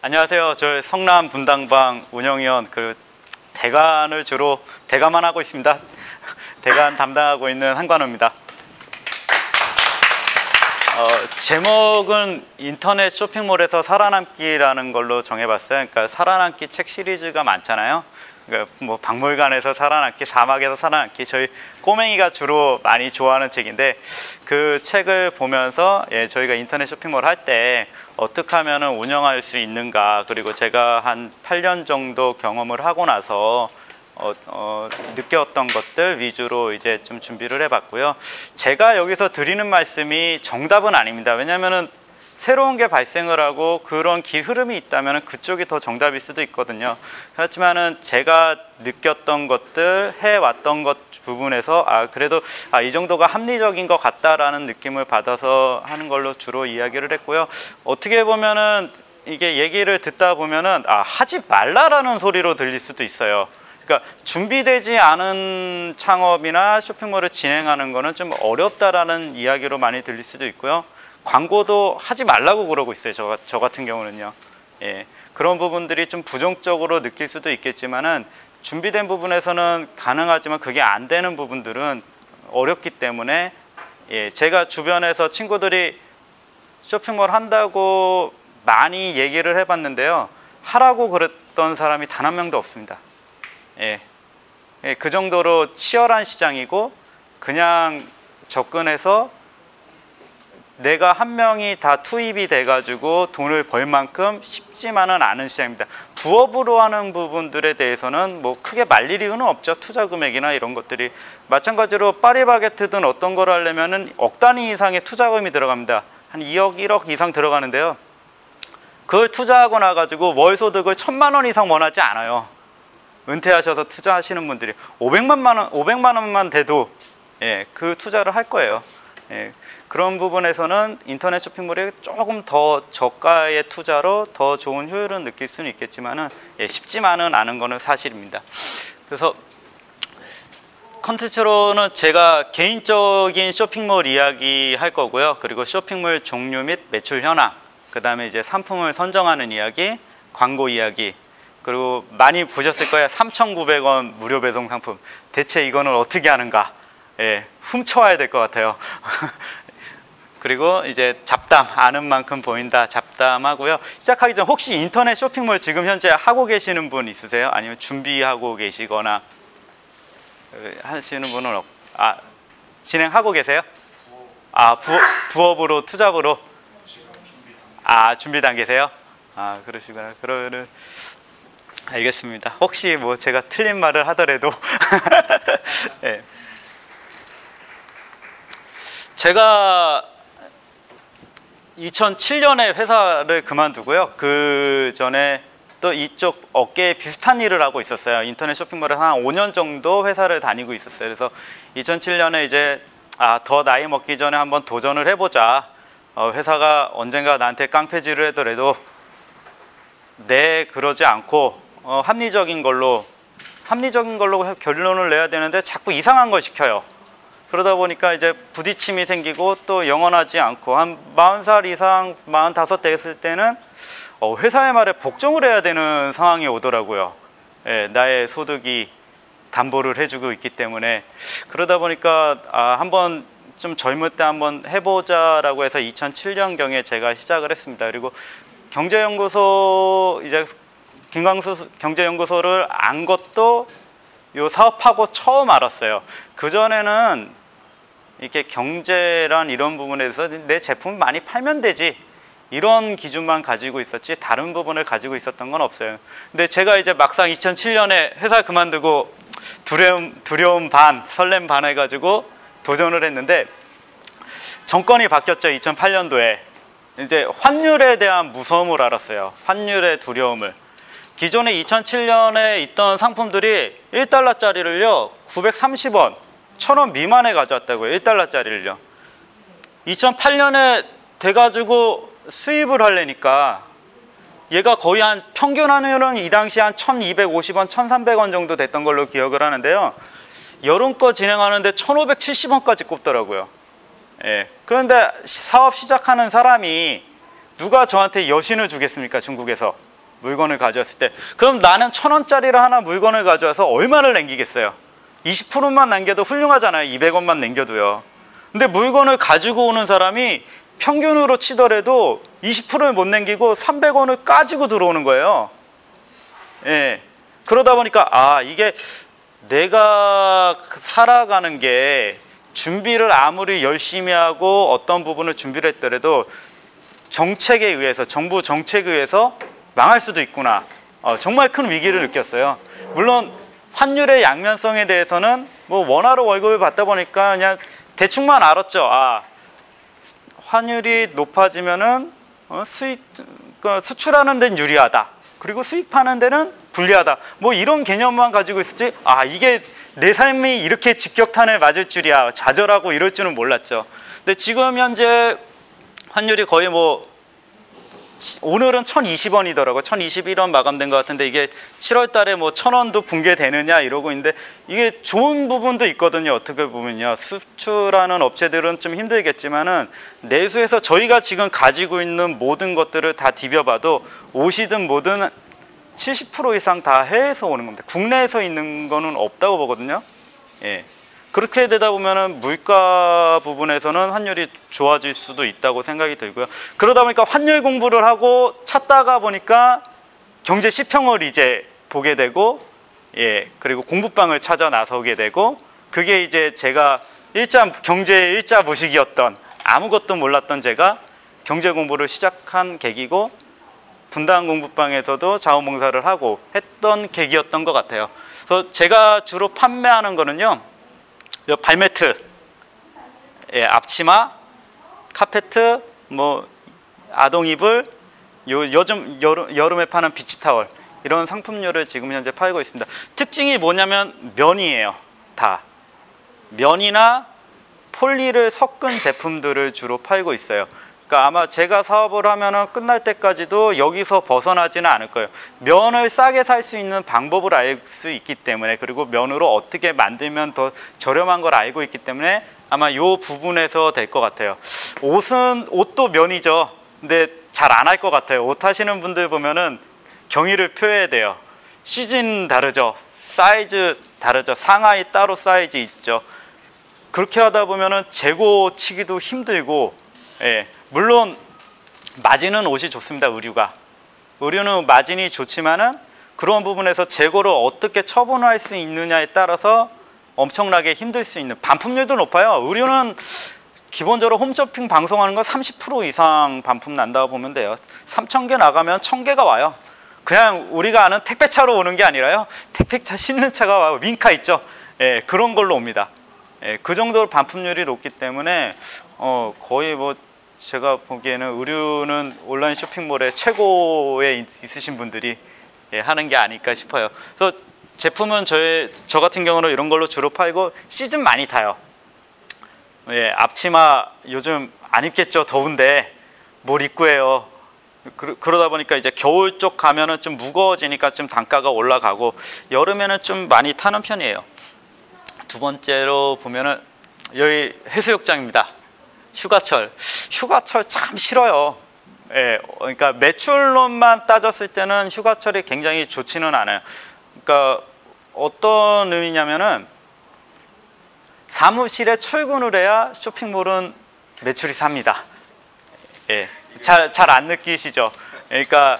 안녕하세요. 저 성남 분당방 운영위원 대관을 주로 대관만 하고 있습니다. 대관 담당하고 있는 한관우입니다. 제목은 인터넷 쇼핑몰에서 살아남기라는 걸로 정해봤어요. 그러니까 살아남기 책 시리즈가 많잖아요. 그러니까 뭐 박물관에서 살아남기, 사막에서 살아남기, 저희 꼬맹이가 주로 많이 좋아하는 책인데, 그 책을 보면서 저희가 인터넷 쇼핑몰 할 때 어떻게 하면 운영할 수 있는가, 그리고 제가 한 8년 정도 경험을 하고 나서 느꼈던 것들 위주로 이제 좀 준비를 해봤고요. 제가 여기서 드리는 말씀이 정답은 아닙니다. 왜냐하면은 새로운 게 발생을 하고 그런 길 흐름이 있다면 그쪽이 더 정답일 수도 있거든요. 그렇지만은 제가 느꼈던 것들, 해왔던 것 부분에서 그래도 이 정도가 합리적인 것 같다라는 느낌을 받아서 하는 걸로 주로 이야기를 했고요. 어떻게 보면은 이게 얘기를 듣다 보면은 하지 말라라는 소리로 들릴 수도 있어요. 그러니까 준비되지 않은 창업이나 쇼핑몰을 진행하는 거는 좀 어렵다라는 이야기로 많이 들릴 수도 있고요. 광고도 하지 말라고 그러고 있어요. 저 같은 경우는요. 그런 부분들이 좀 부정적으로 느낄 수도 있겠지만은 준비된 부분에서는 가능하지만 그게 안 되는 부분들은 어렵기 때문에 제가 주변에서 친구들이 쇼핑몰 한다고 많이 얘기를 해봤는데요. 하라고 그랬던 사람이 단 한 명도 없습니다. 그 정도로 치열한 시장이고 그냥 접근해서 내가 한 명이 다 투입이 돼가지고 돈을 벌 만큼 쉽지만은 않은 시장입니다. 부업으로 하는 부분들에 대해서는 뭐 크게 말릴 이유는 없죠. 투자 금액이나 이런 것들이. 마찬가지로 파리바게트든 어떤 걸 하려면은 억 단위 이상의 투자금이 들어갑니다. 한 2억, 1억 이상 들어가는데요. 그걸 투자하고 나가지고 월 소득을 1,000만 원 이상 원하지 않아요. 은퇴하셔서 투자하시는 분들이 500만 원만 돼도 그 투자를 할 거예요. 그런 부분에서는 인터넷 쇼핑몰이 조금 더 저가의 투자로 더 좋은 효율은 느낄 수는 있겠지만은 쉽지만은 않은 거는 사실입니다. 그래서 컨텐츠로는 제가 개인적인 쇼핑몰 이야기 할 거고요. 그리고 쇼핑몰 종류 및 매출 현황, 그 다음에 이제 상품을 선정하는 이야기, 광고 이야기, 그리고 많이 보셨을 거예요. 3,900원 무료 배송 상품. 대체 이거는 어떻게 하는가? 훔쳐와야 될 것 같아요. 그리고 이제 잡담, 아는 만큼 보인다, 잡담하고요. 시작하기 전 혹시 인터넷 쇼핑몰 지금 현재 하고 계시는 분 있으세요? 아니면 준비하고 계시거나 하시는 분은 진행하고 계세요? 부업으로, 투잡으로? 준비 단계세요? 그러시구나. 그러면은 알겠습니다. 혹시 뭐 제가 틀린 말을 하더라도 제가 2007년에 회사를 그만두고요. 그 전에 또 이쪽 업계에 비슷한 일을 하고 있었어요. 인터넷 쇼핑몰을 한 5년 정도 회사를 다니고 있었어요. 그래서 2007년에 이제 더 나이 먹기 전에 한번 도전을 해보자. 회사가 언젠가 나한테 깡패질을 하더라도 그러지 않고 합리적인 걸로 결론을 내야 되는데 자꾸 이상한 걸 시켜요. 그러다 보니까 이제 부딪힘이 생기고 또 영원하지 않고 한 40살 이상, 45 됐을 때는 회사의 말에 복종을 해야 되는 상황이 오더라고요. 나의 소득이 담보를 해주고 있기 때문에. 그러다 보니까 한번 좀 젊을 때 한번 해보자라고 해서 2007년경에 제가 시작을 했습니다. 그리고 경제연구소, 이제 김광수 경제연구소를 안 것도 요 사업하고 처음 알았어요. 그전에는 이렇게 경제란 이런 부분에서 내 제품 많이 팔면 되지, 이런 기준만 가지고 있었지 다른 부분을 가지고 있었던 건 없어요. 근데 제가 이제 막상 2007년에 회사 그만두고 두려움 반, 설렘 반 해가지고 도전을 했는데 정권이 바뀌었죠. 2008년도에 이제 환율에 대한 무서움을 알았어요. 환율의 두려움을. 기존에 2007년에 있던 상품들이 1달러짜리를요 930원, 1,000원 미만에 가져왔다고요. 1달러짜리를요 2008년에 돼가지고 수입을 하려니까 얘가 거의 한 평균 환율은 이 당시 한 1,250원, 1,300원 정도 됐던 걸로 기억을 하는데요. 여름 거 진행하는데 1,570원까지 꼽더라고요. 그런데 사업 시작하는 사람이 누가 저한테 여신을 주겠습니까? 중국에서. 물건을 가져왔을 때. 그럼 나는 1,000원짜리를 하나 물건을 가져와서 얼마를 남기겠어요? 20%만 남겨도 훌륭하잖아요. 200원만 남겨도요. 근데 물건을 가지고 오는 사람이 평균으로 치더라도 20%를 못 남기고 300원을 까지고 들어오는 거예요. 예. 그러다 보니까 이게 내가 살아가는 게 준비를 아무리 열심히 하고 어떤 부분을 준비를 했더라도 정책에 의해서, 정부 정책에 의해서 망할 수도 있구나. 정말 큰 위기를 느꼈어요. 물론 환율의 양면성에 대해서는 뭐 원화로 월급을 받다 보니까 그냥 대충만 알았죠. 환율이 높아지면은 수출하는 데는 유리하다. 그리고 수입하는 데는 불리하다. 뭐 이런 개념만 가지고 있었지. 이게 내 삶이 이렇게 직격탄을 맞을 줄이야. 좌절하고 이럴 줄은 몰랐죠. 근데 지금 현재 환율이 거의 오늘은 1,020원이더라고요. 1,021원 마감된 것 같은데 이게 7월 달에 1,000원도 붕괴되느냐 이러고 있는데 이게 좋은 부분도 있거든요. 어떻게 보면요. 수출하는 업체들은 좀 힘들겠지만은 내수에서 저희가 지금 가지고 있는 모든 것들을 다 디벼봐도 옷이든 뭐든 70% 이상 다 해외에서 오는 겁니다. 국내에서 있는 거는 없다고 보거든요. 예. 그렇게 되다 보면은 물가 부분에서는 환율이 좋아질 수도 있다고 생각이 들고요. 그러다 보니까 환율 공부를 하고 찾다가 보니까 경제 시평을 이제 보게 되고, 그리고 공부방을 찾아 나서게 되고, 그게 이제 제가 경제 일자 무식이었던, 아무것도 몰랐던 제가 경제 공부를 시작한 계기고, 분당 공부방에서도 자원봉사를 하고 했던 계기였던 것 같아요. 그래서 제가 주로 판매하는 거는요, 발매트, 앞치마, 카페트, 아동 이불, 요즘 여름에 파는 비치타월, 이런 상품류를 지금 현재 팔고 있습니다. 특징이 뭐냐면 면이에요. 다 면이나 폴리를 섞은 제품들을 주로 팔고 있어요. 그러니까 아마 제가 사업을 하면은 끝날 때까지도 여기서 벗어나지는 않을 거예요. 면을 싸게 살 수 있는 방법을 알 수 있기 때문에, 그리고 면으로 어떻게 만들면 더 저렴한 걸 알고 있기 때문에 아마 이 부분에서 될 것 같아요. 옷도 면이죠. 근데 잘 안 할 것 같아요. 옷 하시는 분들 보면은 경의를 표해야 돼요. 시즌 다르죠. 사이즈 다르죠. 상하이 따로 사이즈 있죠. 그렇게 하다 보면은 재고 치기도 힘들고, 물론 마진은 옷이 좋습니다. 의류는 마진이 좋지만은 그런 부분에서 재고를 어떻게 처분할 수 있느냐에 따라서 엄청나게 힘들 수 있는, 반품률도 높아요. 의류는 기본적으로 홈쇼핑 방송하는 거 30% 이상 반품 난다고 보면 돼요. 3,000개 나가면 1,000개가 와요. 그냥 우리가 아는 택배차로 오는 게 아니라요, 택배차 싣는 차가 와요. 민카 있죠. 그런 걸로 옵니다. 그 정도로 반품률이 높기 때문에 거의 제가 보기에는 의류는 온라인 쇼핑몰의 최고에 있으신 분들이 하는 게 아닐까 싶어요. 그래서 제품은 저 같은 경우는 이런 걸로 주로 팔고, 시즌 많이 타요. 앞치마 요즘 안 입겠죠. 더운데 뭘 입고 해요. 그러다 보니까 이제 겨울 쪽 가면은 좀 무거워지니까 좀 단가가 올라가고, 여름에는 좀 많이 타는 편이에요. 두 번째로 보면은 여기 해수욕장입니다. 휴가철 참 싫어요. 그러니까 매출론만 따졌을 때는 휴가철이 굉장히 좋지는 않아요. 그러니까 어떤 의미냐면은 사무실에 출근을 해야 쇼핑몰은 매출이 삽니다. 잘 안 느끼시죠? 그러니까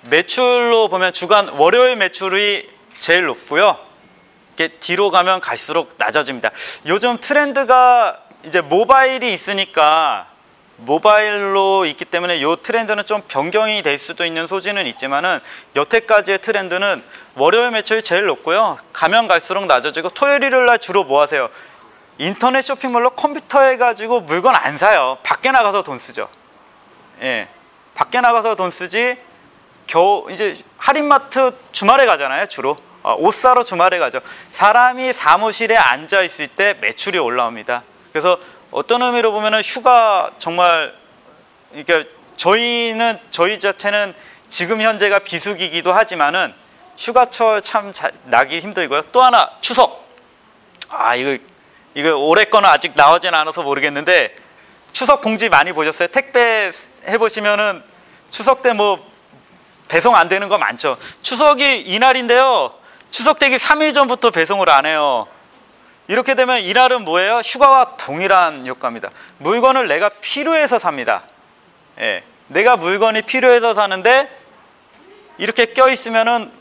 매출로 보면 주간 월요일 매출이 제일 높고요. 뒤로 가면 갈수록 낮아집니다. 요즘 트렌드가 이제 모바일이 있으니까, 모바일로 있기 때문에 이 트렌드는 좀 변경이 될 수도 있는 소지는 있지만은, 여태까지의 트렌드는 월요일 매출이 제일 높고요. 가면 갈수록 낮아지고, 토요일 일요일 날 주로 뭐 하세요? 인터넷 쇼핑몰로 컴퓨터 해가지고 물건 안 사요. 밖에 나가서 돈 쓰죠. 밖에 나가서 돈 쓰지. 이제 할인마트 주말에 가잖아요. 주로 옷 사러 주말에 가죠. 사람이 사무실에 앉아 있을 때 매출이 올라옵니다. 그래서 어떤 의미로 보면은 휴가 정말, 그러니까 저희 자체는 지금 현재가 비수기이기도 하지만은 휴가철 참 나기 힘들고요. 또 하나, 추석. 이거 올해 거는 아직 나오진 않아서 모르겠는데, 추석 공지 많이 보셨어요? 택배 해보시면은 추석 때 배송 안 되는 거 많죠. 추석이 이날인데요. 추석 되기 3일 전부터 배송을 안 해요. 이렇게 되면 이날은 뭐예요? 휴가와 동일한 효과입니다. 물건을 내가 필요해서 삽니다. 예, 내가 물건이 필요해서 사는데 이렇게 껴있으면은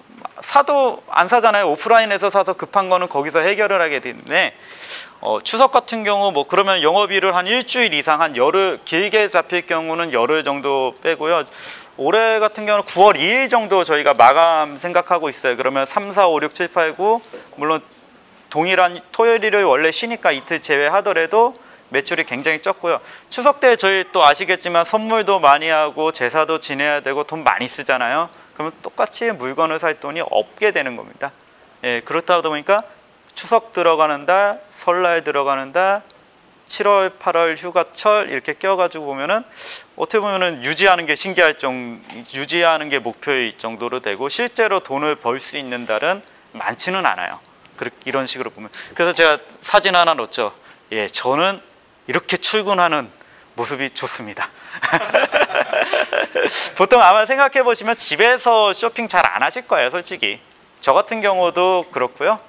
사도 안 사잖아요. 오프라인에서 사서 급한 거는 거기서 해결을 하게 되는데 추석 같은 경우 뭐 그러면 영업일을 한 일주일 이상 한 열흘 길게 잡힐 경우는 열흘 정도 빼고요. 올해 같은 경우는 9월 2일 정도 저희가 마감 생각하고 있어요. 그러면 3, 4, 5, 6, 7, 8, 9 물론 동일한 토요일 일요일 원래 쉬니까 이틀 제외하더라도 매출이 굉장히 적고요. 추석 때 저희 또 아시겠지만 선물도 많이 하고 제사도 지내야 되고 돈 많이 쓰잖아요. 그러면 똑같이 물건을 살 돈이 없게 되는 겁니다. 예, 그렇다 보니까 추석 들어가는 달, 설날 들어가는 달, 7월, 8월 휴가철 이렇게 껴가지고 보면은 어떻게 보면은 유지하는 게 유지하는 게 목표일 정도로 되고 실제로 돈을 벌 수 있는 달은 많지는 않아요. 이런 식으로 보면. 그래서 제가 사진 하나 넣었죠. 예, 저는 이렇게 출근하는 모습이 좋습니다. 보통 아마 생각해 보시면 집에서 쇼핑 잘 안 하실 거예요, 솔직히. 저 같은 경우도 그렇고요.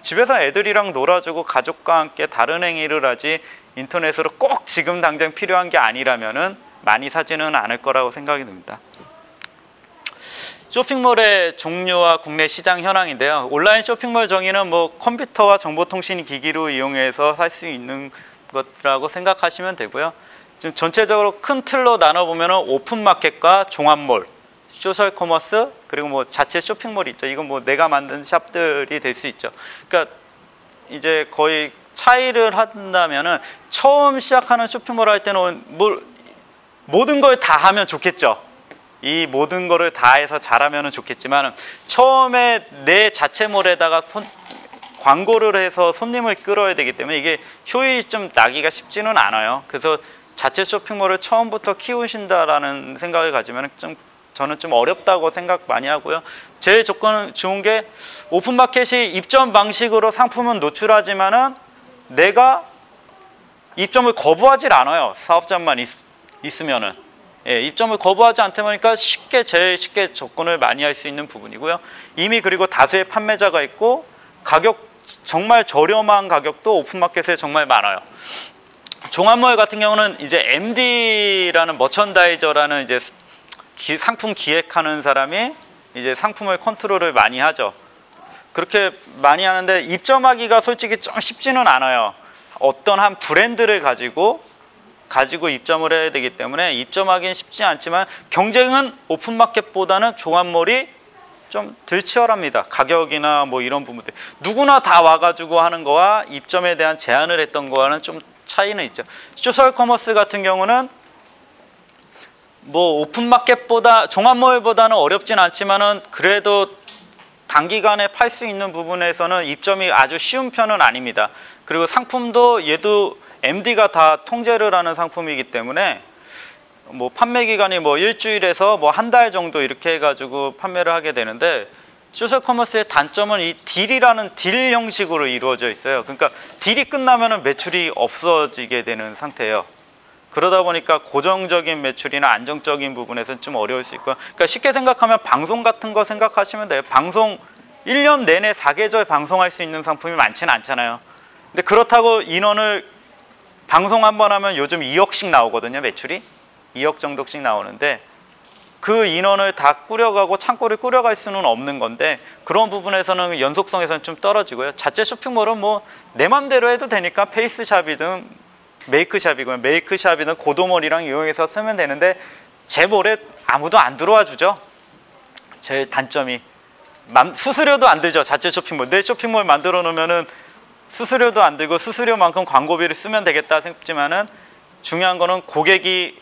집에서 애들이랑 놀아주고 가족과 함께 다른 행위를 하지 인터넷으로 꼭 지금 당장 필요한 게 아니라면은 많이 사지는 않을 거라고 생각이 듭니다. 쇼핑몰의 종류와 국내 시장 현황인데요. 온라인 쇼핑몰 정의는 뭐 컴퓨터와 정보통신 기기로 이용해서 할 수 있는 것이라고 생각하시면 되고요. 지금 전체적으로 큰 틀로 나눠보면 오픈마켓과 종합몰, 소셜 커머스, 그리고 뭐 자체 쇼핑몰이 있죠. 이건 뭐 내가 만든 샵들이 될 수 있죠. 그러니까 이제 거의 차이를 한다면은 처음 시작하는 쇼핑몰 할 때는 모든 걸 다 하면 좋겠죠. 이 모든 거를 다 해서 잘하면 좋겠지만 처음에 내 자체몰에다가 광고를 해서 손님을 끌어야 되기 때문에 이게 효율이 좀 나기가 쉽지는 않아요. 그래서 자체 쇼핑몰을 처음부터 키우신다라는 생각을 가지면 저는 좀 어렵다고 생각 많이 하고요. 제일 조건은 좋은 게 오픈마켓이 입점 방식으로 상품은 노출하지만은 내가 입점을 거부하질 않아요. 사업자만 있으면은. 예, 입점을 거부하지 않다 보니까 제일 쉽게 접근을 많이 할 수 있는 부분이고요. 이미 그리고 다수의 판매자가 있고 정말 저렴한 가격도 오픈마켓에 정말 많아요. 종합몰 같은 경우는 이제 MD라는 머천다이저라는 이제 상품 기획하는 사람이 이제 상품을 컨트롤을 많이 하죠. 그렇게 많이 하는데 입점하기가 솔직히 좀 쉽지는 않아요. 어떤 한 브랜드를 가지고 입점을 해야 되기 때문에 입점하기는 쉽지 않지만 경쟁은 오픈마켓보다는 종합몰이 좀 덜 치열합니다. 가격이나 뭐 이런 부분들 누구나 다 와가지고 하는 거와 입점에 대한 제한을 했던 거와는 좀 차이는 있죠. 소셜 커머스 같은 경우는 뭐 오픈마켓보다 종합몰보다는 어렵진 않지만은 그래도 단기간에 팔 수 있는 부분에서는 입점이 아주 쉬운 편은 아닙니다. 그리고 상품도 얘도 MD가 다 통제를 하는 상품이기 때문에 뭐 판매 기간이 뭐 일주일에서 뭐 한 달 정도 이렇게 해가지고 판매를 하게 되는데 소셜 커머스의 단점은 이 딜이라는 딜 형식으로 이루어져 있어요. 그러니까 딜이 끝나면은 매출이 없어지게 되는 상태예요. 그러다 보니까 고정적인 매출이나 안정적인 부분에서는 좀 어려울 수 있고, 그러니까 쉽게 생각하면 방송 같은 거 생각하시면 돼요. 방송 1년 내내 4계절 방송할 수 있는 상품이 많지는 않잖아요. 근데 그렇다고 방송 한 번 하면 요즘 2억씩 나오거든요. 매출이 2억 정도씩 나오는데 그 인원을 다 꾸려가고 창고를 꾸려갈 수는 없는 건데 그런 부분에서는 연속성에서는 좀 떨어지고요. 자체 쇼핑몰은 뭐 내 맘대로 해도 되니까 페이스샵이든 메이크샵이든 고도몰이랑 이용해서 쓰면 되는데 제 몰에 아무도 안 들어와 주죠. 제일 단점이 수수료도 안 들죠. 자체 쇼핑몰. 내 쇼핑몰 만들어 놓으면은 수수료도 안 들고 수수료만큼 광고비를 쓰면 되겠다 싶지만은 중요한 거는 고객이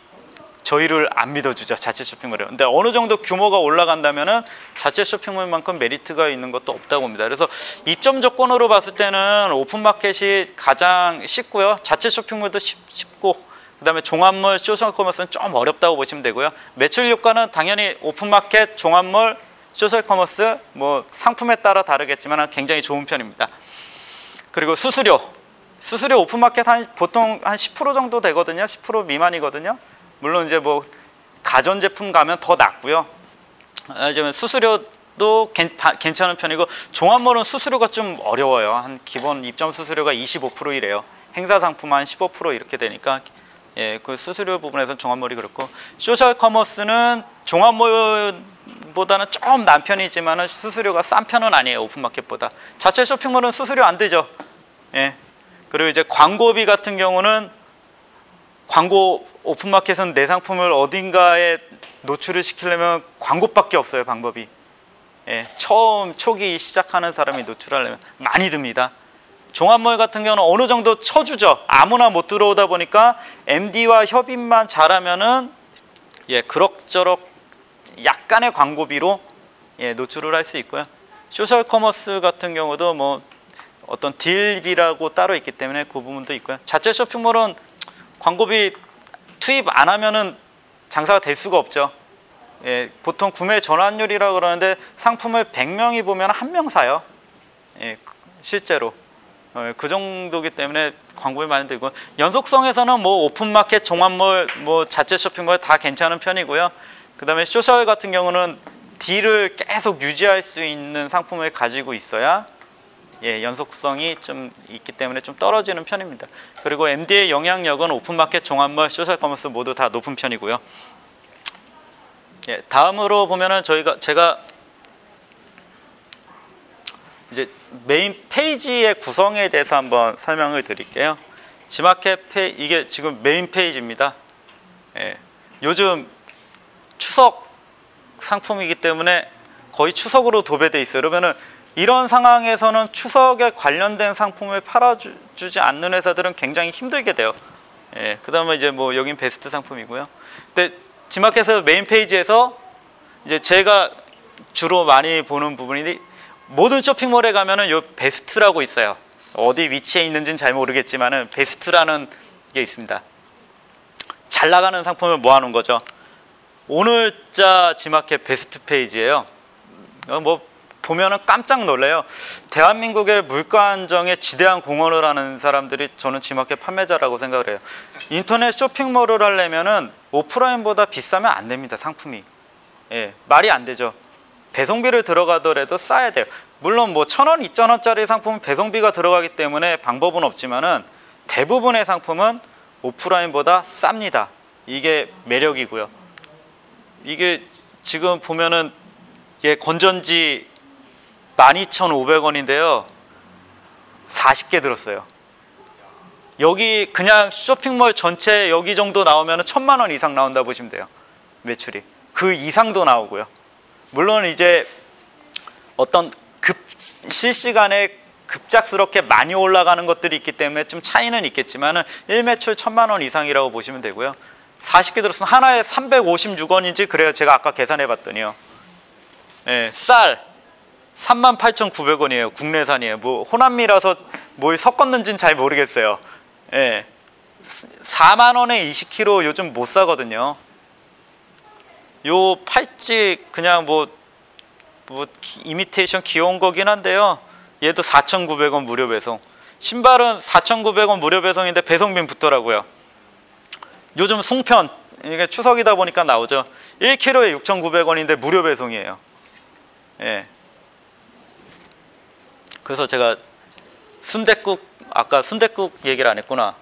저희를 안 믿어주죠. 자체 쇼핑몰이요. 근데 어느 정도 규모가 올라간다면은 자체 쇼핑몰만큼 메리트가 있는 것도 없다고 봅니다. 그래서 입점 조건으로 봤을 때는 오픈마켓이 가장 쉽고요. 자체 쇼핑몰도 쉽고 그다음에 종합몰, 소셜 커머스는 좀 어렵다고 보시면 되고요. 매출 효과는 당연히 오픈마켓, 종합몰, 소셜 커머스 뭐 상품에 따라 다르겠지만 굉장히 좋은 편입니다. 그리고 수수료 오픈마켓 보통 한 10% 정도 되거든요. 10% 미만이거든요. 물론 이제 뭐 가전제품 가면 더 낮고요. 수수료도 괜찮은 편이고, 종합몰은 수수료가 좀 어려워요. 한 기본 입점 수수료가 25%이래요. 행사 상품 한 15% 이렇게 되니까, 예, 그 수수료 부분에서는 종합몰이 그렇고, 소셜 커머스는 종합몰보다는 좀 난 편이지만 수수료가 싼 편은 아니에요. 오픈마켓보다. 자체 쇼핑몰은 수수료 안 들죠. 예. 그리고 이제 광고비 같은 경우는, 광고 오픈마켓은 내 상품을 어딘가에 노출을 시키려면 광고밖에 없어요. 방법이. 예, 처음 초기 시작하는 사람이 노출하려면 많이 듭니다. 종합몰 같은 경우는 어느 정도 쳐주죠. 아무나 못 들어오다 보니까 MD와 협의만 잘하면은, 예, 그럭저럭 약간의 광고비로, 예, 노출을 할 수 있고요. 소셜 커머스 같은 경우도 뭐 어떤 딜비라고 따로 있기 때문에 그 부분도 있고요. 자체 쇼핑몰은 광고비 투입 안 하면은 장사가 될 수가 없죠. 예, 보통 구매 전환율이라고 그러는데, 상품을 100명이 보면 1명 사요. 예, 실제로. 그 정도기 때문에 광고비 많이 들고, 연속성에서는 뭐 오픈마켓, 종합몰, 뭐 자체 쇼핑몰 다 괜찮은 편이고요. 그 다음에 소셜 같은 경우는 딜을 계속 유지할 수 있는 상품을 가지고 있어야, 예, 연속성이 좀 있기 때문에 좀 떨어지는 편입니다. 그리고 MD의 영향력은 오픈마켓, 종합몰, 소셜 커머스 모두 다 높은 편이고요. 예, 다음으로 보면은 제가 이제 메인 페이지의 구성에 대해서 한번 설명을 드릴게요. 지마켓 이게 지금 메인 페이지입니다. 예, 요즘 추석 상품이기 때문에 거의 추석으로 도배돼 있어요. 그러면은 이런 상황에서는 추석에 관련된 상품을 팔아주지 않는 회사들은 굉장히 힘들게 돼요. 예, 그 다음에 이제 뭐 여긴 베스트 상품이고요. 근데 지마켓에서 메인 페이지에서 이제 제가 주로 많이 보는 부분이, 모든 쇼핑몰에 가면은 요 베스트라고 있어요. 어디 위치에 있는지는 잘 모르겠지만은 베스트라는 게 있습니다. 잘 나가는 상품을 모아놓은 거죠. 오늘자 지마켓 베스트 페이지예요. 뭐 보면은 깜짝 놀래요. 대한민국의 물가 안정에 지대한 공헌을 하는 사람들이 저는 지마켓 판매자라고 생각을 해요. 인터넷 쇼핑몰을 하려면은 오프라인보다 비싸면 안 됩니다. 상품이. 예, 말이 안 되죠. 배송비를 들어가더라도 싸야 돼요. 물론 뭐 1,000원, 2,000원짜리 상품은 배송비가 들어가기 때문에 방법은 없지만은 대부분의 상품은 오프라인보다 쌉니다. 이게 매력이고요. 이게 지금 보면은, 예, 건전지 12,500원인데요 40개 들었어요. 여기 그냥 쇼핑몰 전체 여기 정도 나오면 1,000만 원 이상 나온다 보시면 돼요. 매출이. 그 이상도 나오고요. 물론 이제 어떤 실시간에 급작스럽게 많이 올라가는 것들이 있기 때문에 좀 차이는 있겠지만은 1매출 1,000만 원 이상이라고 보시면 되고요. 40개 들었으면 하나에 356원인지 그래요. 제가 아까 계산해 봤더니요. 예, 쌀 38,900원이에요. 국내산이에요. 뭐 호남미라서 뭘 섞었는지는 잘 모르겠어요. 예, 4만 원에 20kg 요즘 못 사거든요. 요 팔찌 그냥 뭐 이미테이션 귀여운 거긴 한데요. 얘도 4,900원 무료 배송. 신발은 4,900원 무료 배송인데 배송비 붙더라고요. 요즘 송편, 이게 추석이다 보니까 나오죠. 1kg에 6,900원인데 무료 배송이에요. 예. 그래서 제가 순댓국, 아까 순댓국 얘기를 안 했구나.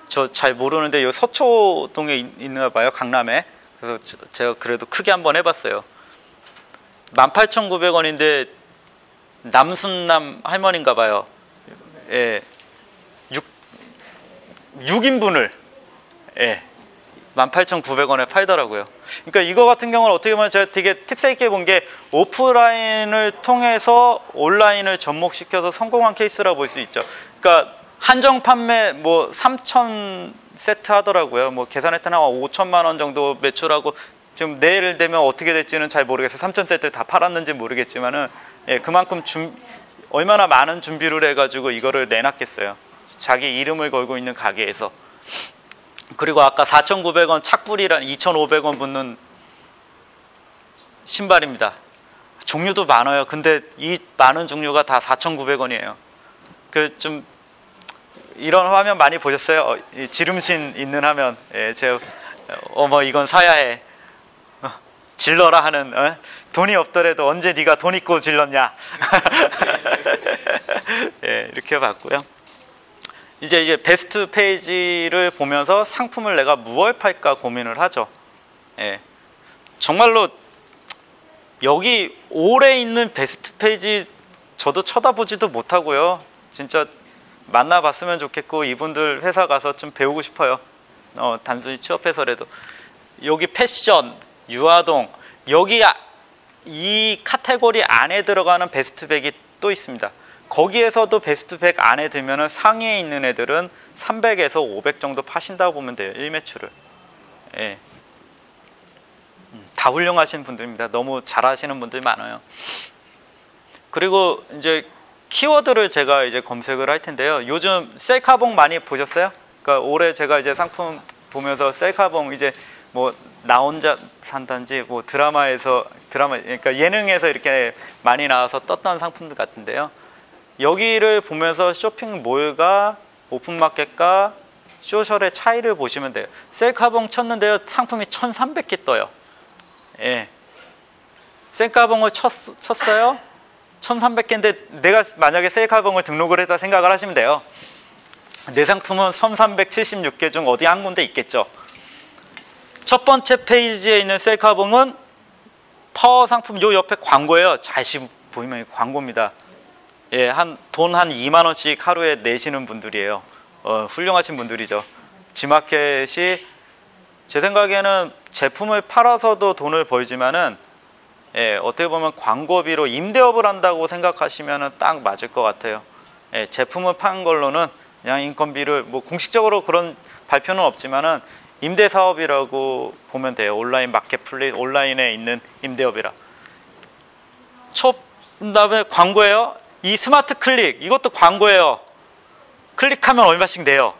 저 잘 모르는데 요 서초동에 있나 봐요. 강남에. 그래서 제가 그래도 크게 한번 해봤어요. 18,900원인데 남순남 할머니인가 봐요. 예. 6인분을, 예, 18,900원에 팔더라고요. 그러니까 이거 같은 경우는 어떻게 보면 제가 되게 특색 있게 본 게, 오프라인을 통해서 온라인을 접목시켜서 성공한 케이스라고 볼 수 있죠. 그러니까 한정 판매 뭐 3,000 세트 하더라고요. 뭐 계산했더니 5천만 원 정도 매출하고, 지금 내일 되면 어떻게 될지는 잘 모르겠어요. 3,000 세트 다 팔았는지 모르겠지만은, 예, 그만큼 얼마나 많은 준비를 해가지고 이거를 내놨겠어요. 자기 이름을 걸고 있는 가게에서. 그리고 아까 4,900원 착불이란 2,500원 붙는 신발입니다. 종류도 많아요. 근데 이 많은 종류가 다 4,900원이에요. 그 좀 이런 화면 많이 보셨어요? 지름신 있는 화면. 예, 제가 어머 이건 사야 해. 질러라 하는, 돈이 없더라도 언제 네가 돈 있고 질렀냐. 예, 이렇게 봤고요. 이제 베스트 페이지를 보면서 상품을 내가 무얼 팔까 고민을 하죠. 예, 정말로 여기 오래 있는 베스트 페이지 저도 쳐다보지도 못하고요. 진짜 만나봤으면 좋겠고 이분들 회사 가서 좀 배우고 싶어요. 단순히 취업해서라도. 여기 패션, 유아동, 여기 이 카테고리 안에 들어가는 베스트 100이 또 있습니다. 거기에서도 베스트 100 안에 들면은 상위에 있는 애들은 300에서 500 정도 파신다고 보면 돼요. 1매출을. 예. 다 훌륭하신 분들입니다. 너무 잘하시는 분들이 많아요. 그리고 이제 키워드를 제가 이제 검색을 할 텐데요. 요즘 셀카봉 많이 보셨어요? 그러니까 올해 제가 이제 상품 보면서 셀카봉 이제 뭐 나 혼자 산단지 뭐 드라마 그러니까 예능에서 이렇게 많이 나와서 떴던 상품들 같은데요. 여기를 보면서 쇼핑몰과 오픈마켓과 소셜의 차이를 보시면 돼요. 셀카봉 쳤는데요. 상품이 1300개 떠요. 예. 셀카봉을 쳤어요. 1300개인데 내가 만약에 셀카봉을 등록을 했다 생각을 하시면 돼요. 내 상품은 1376개 중 어디 한 군데 있겠죠. 첫 번째 페이지에 있는 셀카봉은 파워 상품 요 옆에 광고예요. 잘 보이면 광고입니다. 예, 돈 한 2만 원씩 하루에 내시는 분들이에요. 훌륭하신 분들이죠. 지마켓이 제 생각에는 제품을 팔아서도 돈을 벌지만은, 예, 어떻게 보면 광고비로 임대업을 한다고 생각하시면은 딱 맞을 것 같아요. 예, 제품을 판 걸로는 그냥 인건비를 뭐 공식적으로 그런 발표는 없지만은 임대 사업이라고 보면 돼요. 온라인 마켓플레이스, 온라인에 있는 임대업이라. 그다음에 광고예요. 이 스마트 클릭, 이것도 광고예요. 클릭하면 얼마씩 내요.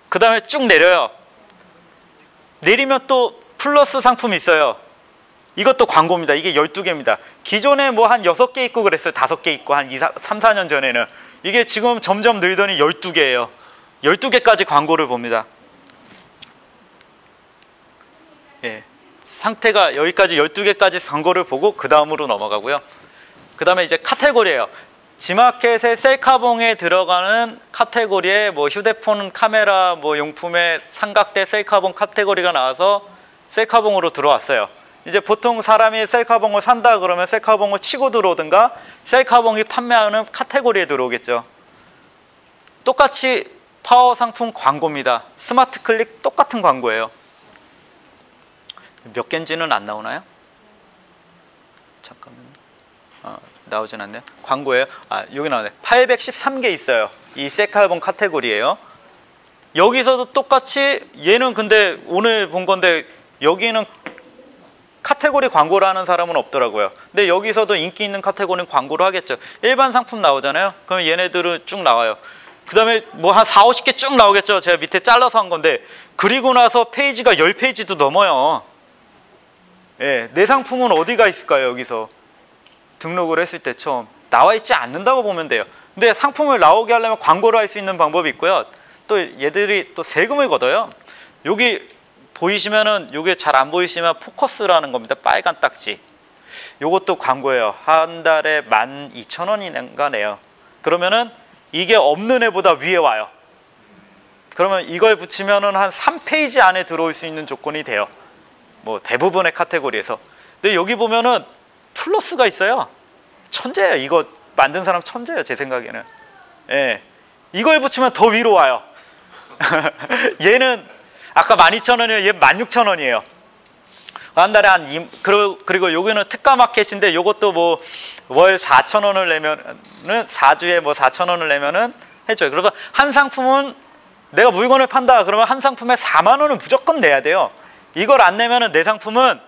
그 다음에 쭉 내려요. 내리면 또 플러스 상품이 있어요. 이것도 광고입니다. 이게 12개입니다. 기존에 뭐 한 6개 있고 그랬어요. 5개 있고 한 3, 4년 전에는. 이게 지금 점점 늘더니 12개예요. 12개까지 광고를 봅니다. 예, 상태가 여기까지 12개까지 광고를 보고 그 다음으로 넘어가고요. 그 다음에 이제 카테고리예요. 지마켓의 셀카봉에 들어가는 카테고리에 뭐 휴대폰 카메라 뭐 용품의 삼각대 셀카봉 카테고리가 나와서 셀카봉으로 들어왔어요. 이제 보통 사람이 셀카봉을 산다 그러면 셀카봉을 치고 들어오든가 셀카봉이 판매하는 카테고리에 들어오겠죠. 똑같이 파워 상품 광고입니다. 스마트 클릭 똑같은 광고예요. 몇 개인지는 안 나오나요? 잠깐만요. 나오진 않네요. 광고예요. 여기 나오네. 813개 있어요. 이 셀카봉 카테고리예요. 여기서도 똑같이 얘는 근데 오늘 본 건데 여기는 카테고리 광고를 하는 사람은 없더라고요. 근데 여기서도 인기 있는 카테고리는 광고를 하겠죠. 일반 상품 나오잖아요. 그럼 얘네들은 쭉 나와요. 그 다음에 뭐 한 4, 50개 쭉 나오겠죠. 제가 밑에 잘라서 한 건데 그리고 나서 페이지가 10페이지도 넘어요. 예, 내 상품은 어디가 있을까요? 여기서 등록을 했을 때 처음 나와 있지 않는다고 보면 돼요. 근데 상품을 나오게 하려면 광고를 할 수 있는 방법이 있고요. 또 얘들이 또 세금을 걷어요. 여기 보이시면은 요게 잘 안 보이시면 포커스라는 겁니다. 빨간 딱지. 요것도 광고예요. 한 달에 12,000원인가 내요. 그러면은 이게 없는 애보다 위에 와요. 그러면 이걸 붙이면은 한 3페이지 안에 들어올 수 있는 조건이 돼요. 뭐 대부분의 카테고리에서. 근데 여기 보면은 플러스가 있어요. 천재예요. 이거 만든 사람 천재예요. 제 생각에는. 예, 이걸 붙이면 더 위로 와요. 얘는 아까 12,000원이에요. 얘 16,000원이에요. 한 달에 그리고 여기는 특가 마켓인데 요것도 뭐 월 4,000원을 내면은 4주에 뭐 4,000원을 내면은 해줘요. 그래서 한 상품은 내가 물건을 판다 그러면 한 상품에 4만 원은 무조건 내야 돼요. 이걸 안 내면은 내 상품은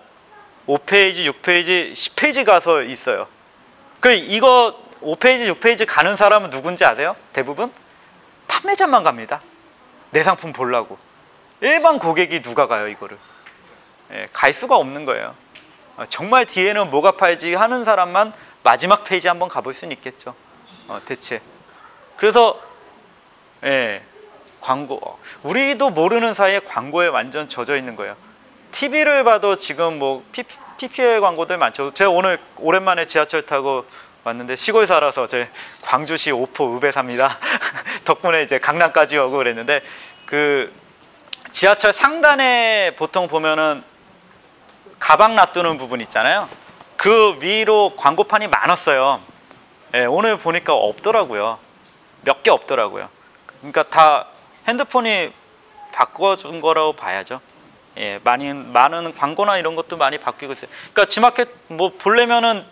5페이지, 6페이지, 10페이지 가서 있어요. 이거 5페이지, 6페이지 가는 사람은 누군지 아세요? 대부분 판매자만 갑니다. 내 상품 보려고. 일반 고객이 누가 가요 이거를. 예, 갈 수가 없는 거예요. 정말 뒤에는 뭐가 팔지 하는 사람만 마지막 페이지 한번 가볼 수는 있겠죠. 대체. 그래서 예, 광고. 우리도 모르는 사이에 광고에 완전 젖어 있는 거예요. TV를 봐도 지금 뭐 PPL 광고들 많죠. 제가 오늘 오랜만에 지하철 타고 왔는데 시골 살아서 제 광주시 오포 읍에 삽니다. 덕분에 이제 강남까지 오고 그랬는데 그 지하철 상단에 보통 보면은 가방 놔두는 부분 있잖아요. 그 위로 광고판이 많았어요. 예, 오늘 보니까 없더라고요. 몇 개 없더라고요. 그러니까 다 핸드폰이 바꿔준 거라고 봐야죠. 예, 많은 광고나 이런 것도 많이 바뀌고 있어요. 그러니까 G마켓 뭐 보려면은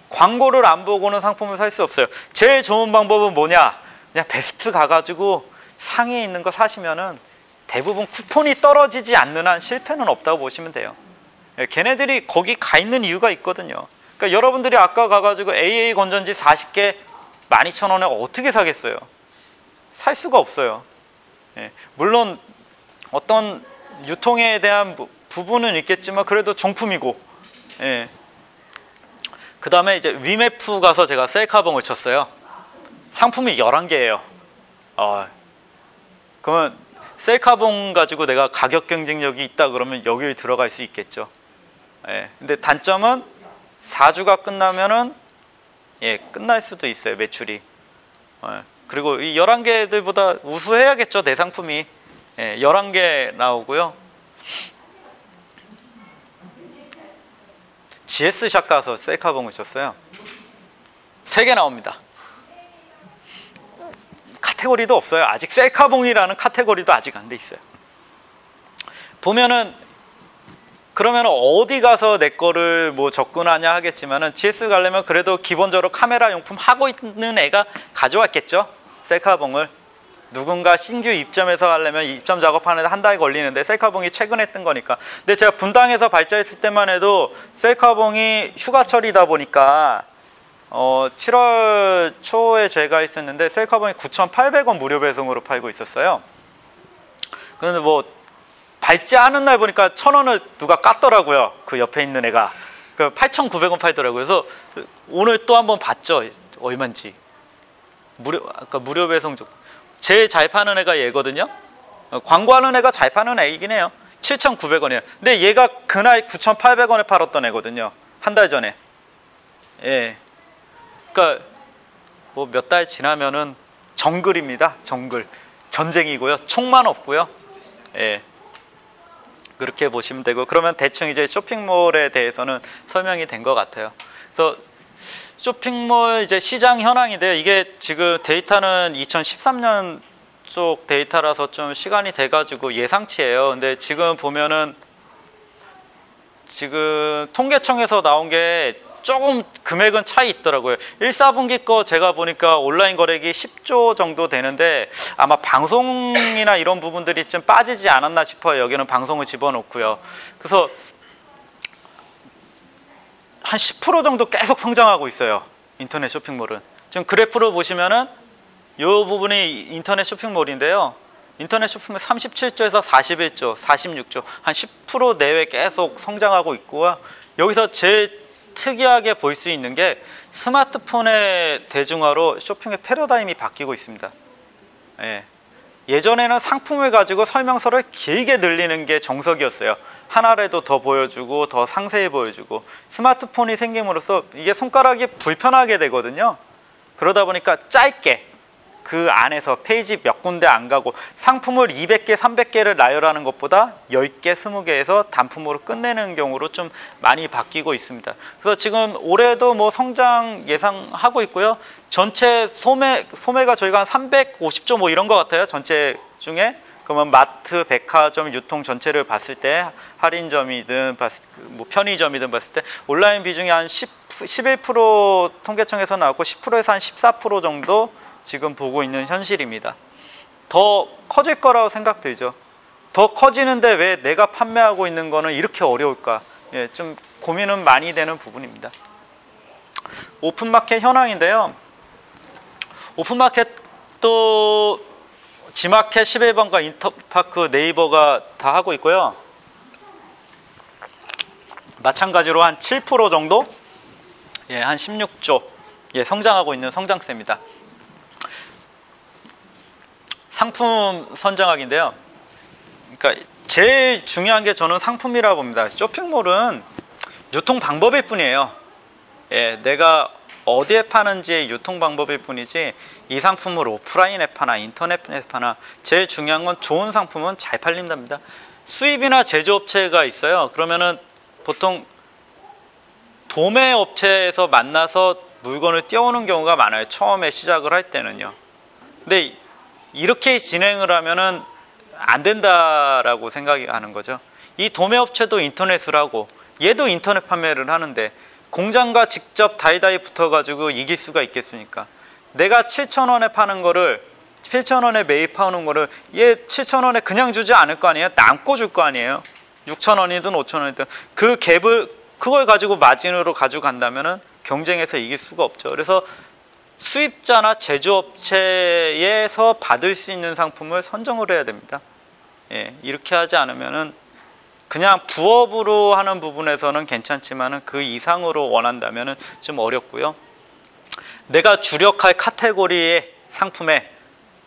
광고를 안 보고는 상품을 살 수 없어요. 제일 좋은 방법은 뭐냐? 그냥 베스트 가가지고 상위에 있는 거 사시면은 대부분 쿠폰이 떨어지지 않는 한 실패는 없다고 보시면 돼요. 예, 걔네들이 거기 가 있는 이유가 있거든요. 그러니까 여러분들이 아까 가가지고 AA 건전지 40개 12,000원에 어떻게 사겠어요? 살 수가 없어요. 예, 물론 어떤 유통에 대한 부분은 있겠지만 그래도 정품이고. 예. 그 다음에 이제 위메프 가서 제가 셀카봉을 쳤어요. 상품이 11개예요. 그러면 셀카봉 가지고 내가 가격 경쟁력이 있다 그러면 여기 들어갈 수 있겠죠. 예. 근데 단점은 4주가 끝나면은 예, 끝날 수도 있어요, 매출이. 그리고 이 11개들보다 우수해야겠죠, 내 상품이. 예, 11개 나오고요. GS샵 가서 셀카봉을 쳤어요. 3개 나옵니다. 카테고리도 없어요. 아직 셀카봉이라는 카테고리도 아직 안 돼 있어요. 보면은 그러면 어디 가서 내 거를 뭐 접근하냐 하겠지만은 GS 가려면 그래도 기본적으로 카메라 용품 하고 있는 애가 가져왔겠죠, 셀카봉을. 누군가 신규 입점해서 하려면 입점 작업하는데 한 달 걸리는데 셀카봉이 최근에 뜬 거니까. 근데 제가 분당에서 발자했을 때만 해도 셀카봉이 휴가철이다 보니까 7월 초에 제가 있었는데 셀카봉이 9,800원 무료 배송으로 팔고 있었어요. 그런데 뭐 발제하는 날 보니까 1,000원을 누가 깠더라고요. 그 옆에 있는 애가. 그 8,900원 팔더라고요. 그래서 오늘 또 한번 봤죠, 얼마인지. 아까 무료 배송 제일 잘 파는 애가 얘거든요. 광고하는 애가 잘 파는 애이긴 해요. 7,900원이에요. 근데 얘가 그날 9,800원에 팔았던 애거든요. 한 달 전에. 예. 그러니까 뭐 몇 달 지나면은 정글입니다. 정글. 전쟁이고요. 총만 없고요. 예. 그렇게 보시면 되고, 그러면 대충 이제 쇼핑몰에 대해서는 설명이 된 것 같아요. 그래서 쇼핑몰 이제 시장 현황인데요. 이게 지금 데이터는 2013년 쪽 데이터라서 좀 시간이 돼가지고 예상치예요. 근데 지금 보면은 지금 통계청에서 나온 게 조금 금액은 차이 있더라고요. 1, 4분기 거 제가 보니까 온라인 거래액이 10조 정도 되는데 아마 방송이나 이런 부분들이 좀 빠지지 않았나 싶어요. 여기는 방송을 집어넣고요. 그래서 한 10% 정도 계속 성장하고 있어요, 인터넷 쇼핑몰은. 지금 그래프로 보시면은 이 부분이 인터넷 쇼핑몰인데요. 인터넷 쇼핑몰 37조에서 41조, 46조, 한 10% 내외 계속 성장하고 있고요. 여기서 제일 특이하게 볼 수 있는 게 스마트폰의 대중화로 쇼핑의 패러다임이 바뀌고 있습니다. 예. 예전에는 상품을 가지고 설명서를 길게 늘리는 게 정석이었어요. 하나라도 더 보여주고 더 상세히 보여주고. 스마트폰이 생김으로써 이게 손가락이 불편하게 되거든요. 그러다 보니까 짧게 그 안에서 페이지 몇 군데 안 가고 상품을 200개, 300개를 나열하는 것보다 10개, 20개에서 단품으로 끝내는 경우로 좀 많이 바뀌고 있습니다. 그래서 지금 올해도 뭐 성장 예상하고 있고요. 전체 소매가 저희가 한 350조 뭐 이런 것 같아요, 전체 중에. 그러면 마트, 백화점, 유통 전체를 봤을 때, 할인점이든 뭐 편의점이든 봤을 때 온라인 비중이 한 11% 통계청에서 나왔고 10%에서 한 14% 정도 지금 보고 있는 현실입니다. 더 커질 거라고 생각되죠. 더 커지는데 왜 내가 판매하고 있는 거는 이렇게 어려울까? 예, 좀 고민은 많이 되는 부분입니다. 오픈마켓 현황인데요. 오픈마켓도 G마켓 11번과 인터파크, 네이버가 다 하고 있고요. 마찬가지로 한 7% 정도, 예, 한 16조, 예, 성장하고 있는 성장세입니다. 상품 선정학인데요. 그러니까 제일 중요한 게 저는 상품이라고 봅니다. 쇼핑몰은 유통 방법일 뿐이에요. 예, 내가 어디에 파는지의 유통 방법일 뿐이지 이 상품을 오프라인에 파나 인터넷에 파나 제일 중요한 건 좋은 상품은 잘 팔린답니다. 수입이나 제조업체가 있어요. 그러면은 보통 도매업체에서 만나서 물건을 띄워오는 경우가 많아요. 처음에 시작을 할 때는요. 근데 이렇게 진행을 하면은 안 된다라고 생각하는 거죠. 이 도매업체도 인터넷을 하고 얘도 인터넷 판매를 하는데 공장과 직접 다이다이 붙어가지고 이길 수가 있겠습니까? 내가 7,000원에 파는 거를 7,000원에 매입하는 거를 얘 7,000원에 그냥 주지 않을 거 아니에요? 남고 줄 거 아니에요? 6,000원이든 5,000원이든 그 갭을 그걸 가지고 마진으로 가져간다면은 경쟁에서 이길 수가 없죠. 그래서 수입자나 제조업체에서 받을 수 있는 상품을 선정을 해야 됩니다. 예, 이렇게 하지 않으면은 그냥 부업으로 하는 부분에서는 괜찮지만은 그 이상으로 원한다면은 좀 어렵고요. 내가 주력할 카테고리의 상품에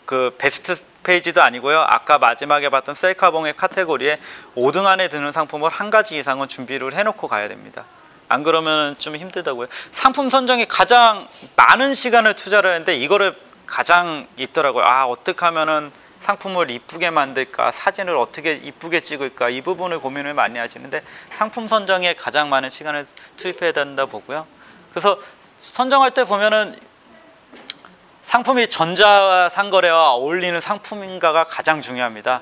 그 베스트 페이지도 아니고요. 아까 마지막에 봤던 셀카봉의 카테고리에 5등 안에 드는 상품을 한 가지 이상은 준비를 해놓고 가야 됩니다. 안 그러면 좀 힘들다고요. 상품 선정에 가장 많은 시간을 투자를 했는데 이거를 가장 있더라고요. 아, 어떻게 하면은 상품을 이쁘게 만들까, 사진을 어떻게 이쁘게 찍을까, 이 부분을 고민을 많이 하시는데 상품 선정에 가장 많은 시간을 투입해야 된다 보고요. 그래서 선정할 때 보면은 상품이 전자상거래와 어울리는 상품인가가 가장 중요합니다.